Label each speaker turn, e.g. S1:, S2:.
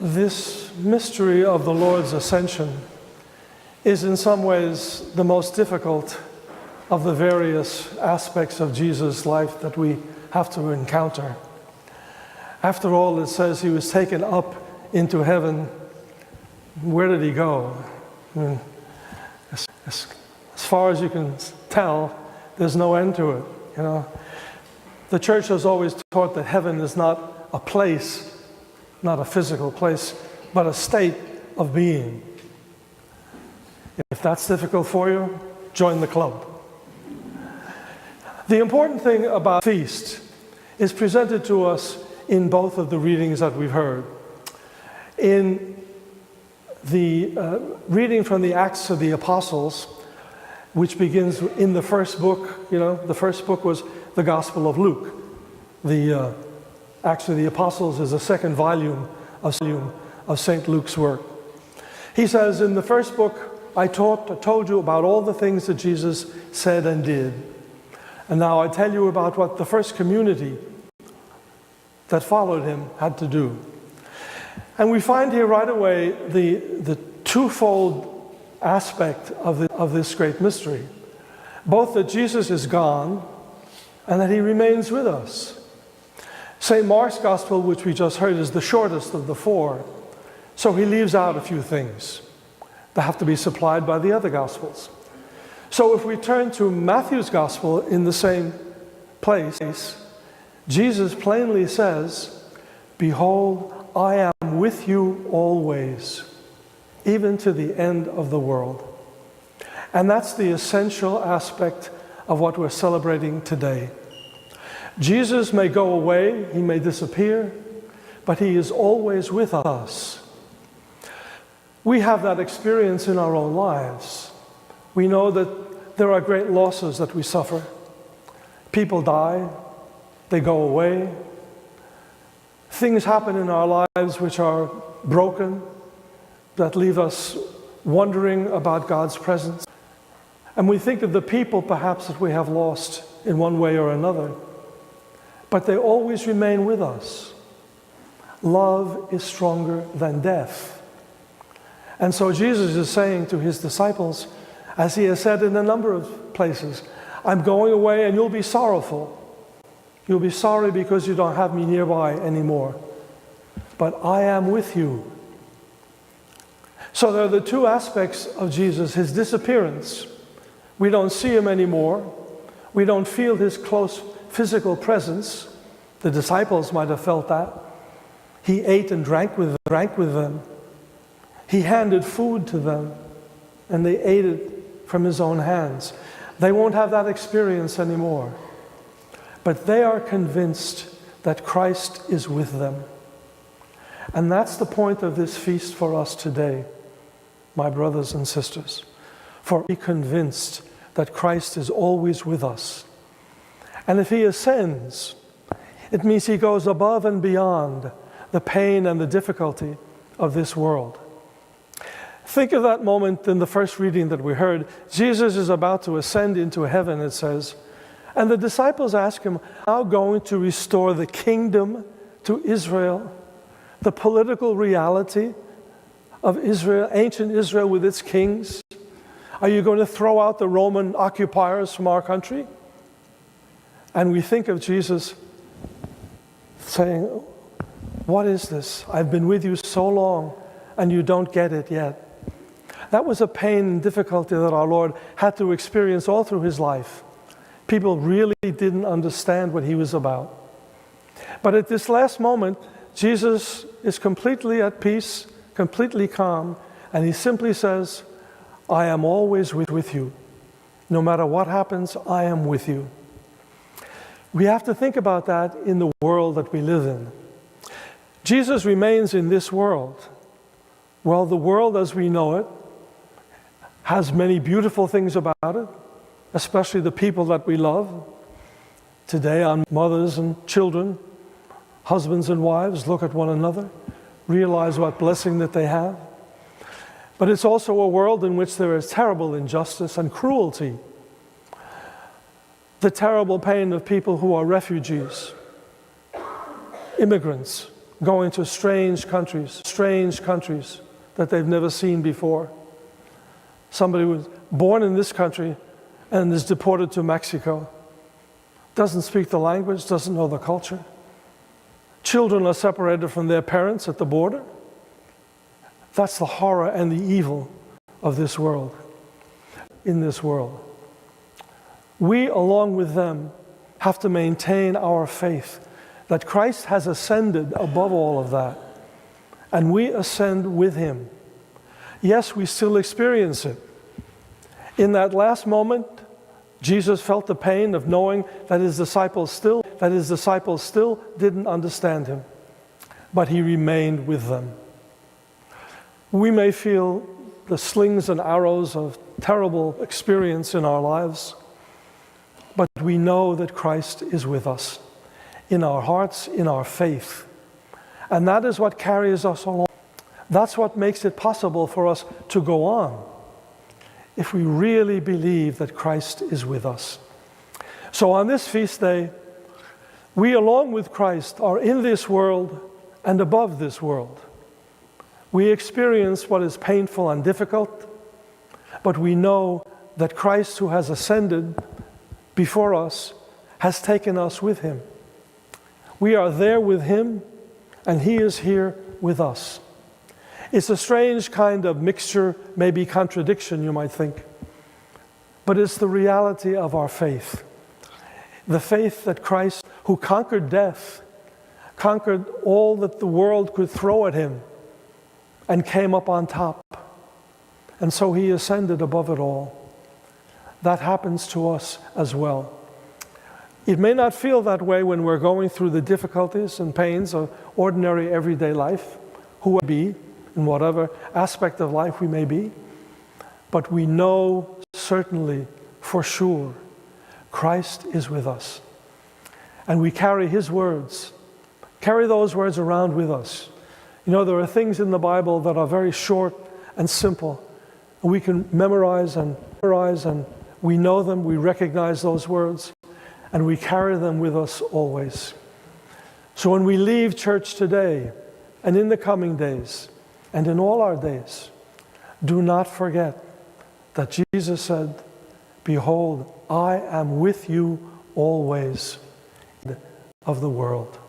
S1: This mystery of the Lord's ascension is in some ways the most difficult of the various aspects of Jesus' life that we have to encounter. After all, it says he was taken up into heaven. Where did he go? I mean, as far as you can tell, there's no end to it. You know, the church has always taught that heaven is not a place, not a physical place, but a state of being. If that's difficult for you, join the club. The important thing about the feast is presented to us in both of the readings that we've heard. In the reading from the Acts of the Apostles, which begins in the first book, the first book was the Gospel of Luke. The Acts of the Apostles is the second volume of St. Luke's work. He says, in the first book, I told you about all the things that Jesus said and did. And now I tell you about what the first community that followed him had to do. And we find here right away the twofold aspect of this great mystery. Both that Jesus is gone and that he remains with us. St. Mark's Gospel, which we just heard, is the shortest of the four. So he leaves out a few things that have to be supplied by the other Gospels. So if we turn to Matthew's Gospel in the same place, Jesus plainly says, "Behold, I am with you always, even to the end of the world." And that's the essential aspect of what we're celebrating today. Jesus may go away, he may disappear, but he is always with us. We have that experience in our own lives. We know that there are great losses that we suffer. People die, they go away. Things happen in our lives which are broken, that leave us wondering about God's presence. And we think of the people perhaps that we have lost in one way or another, but they always remain with us. Love is stronger than death. And so Jesus is saying to his disciples, as he has said in a number of places, I'm going away and you'll be sorrowful. You'll be sorry because you don't have me nearby anymore. But I am with you. So there are the two aspects of Jesus. His disappearance. We don't see him anymore. We don't feel his close physical presence. The disciples might have felt that. He ate and drank with them. He handed food to them, and they ate it from his own hands. They won't have that experience anymore. But they are convinced that Christ is with them. And that's the point of this feast for us today, my brothers and sisters. For be convinced that Christ is always with us. And if he ascends, it means he goes above and beyond the pain and the difficulty of this world. Think of that moment in the first reading that we heard. Jesus is about to ascend into heaven, it says. And the disciples ask him, how going to restore the kingdom to Israel? The political reality of Israel, ancient Israel with its kings? Are you going to throw out the Roman occupiers from our country? And we think of Jesus saying, what is this? I've been with you so long and you don't get it yet. That was a pain and difficulty that our Lord had to experience all through his life. People really didn't understand what he was about. But at this last moment, Jesus is completely at peace, completely calm, and he simply says, I am always with you. No matter what happens, I am with you. We have to think about that in the world that we live in. Jesus remains in this world. Well, the world as we know it has many beautiful things about it, especially the people that we love. Today, our mothers and children, husbands and wives look at one another, realize what blessing that they have. But it's also a world in which there is terrible injustice and cruelty. The terrible pain of people who are refugees, immigrants, going to strange countries that they've never seen before. Somebody who was born in this country and is deported to Mexico, doesn't speak the language, doesn't know the culture. Children are separated from their parents at the border. That's the horror and the evil of this world, in this world. We, along with them, have to maintain our faith that Christ has ascended above all of that, and we ascend with him. Yes, we still experience it. In that last moment, Jesus felt the pain of knowing that his disciples still didn't understand him, but he remained with them. We may feel the slings and arrows of terrible experience in our lives, but we know that Christ is with us, in our hearts, in our faith. And that is what carries us along. That's what makes it possible for us to go on, if we really believe that Christ is with us. So on this feast day, we, along with Christ, are in this world and above this world. We experience what is painful and difficult, but we know that Christ, who has ascended before us, has taken us with him. We are there with him, and he is here with us. It's a strange kind of mixture, maybe contradiction, you might think, but it's the reality of our faith. The faith that Christ, who conquered death, conquered all that the world could throw at him, and came up on top. And so he ascended above it all. That happens to us as well. It may not feel that way when we're going through the difficulties and pains of ordinary everyday life, who we be, in whatever aspect of life we may be. But we know certainly, for sure, Christ is with us. And we carry his words, carry those words around with us. You know, there are things in the Bible that are very short and simple. We can memorize and we know them, we recognize those words, and we carry them with us always. So when we leave church today, and in the coming days, and in all our days, do not forget that Jesus said, "Behold, I am with you always of the world."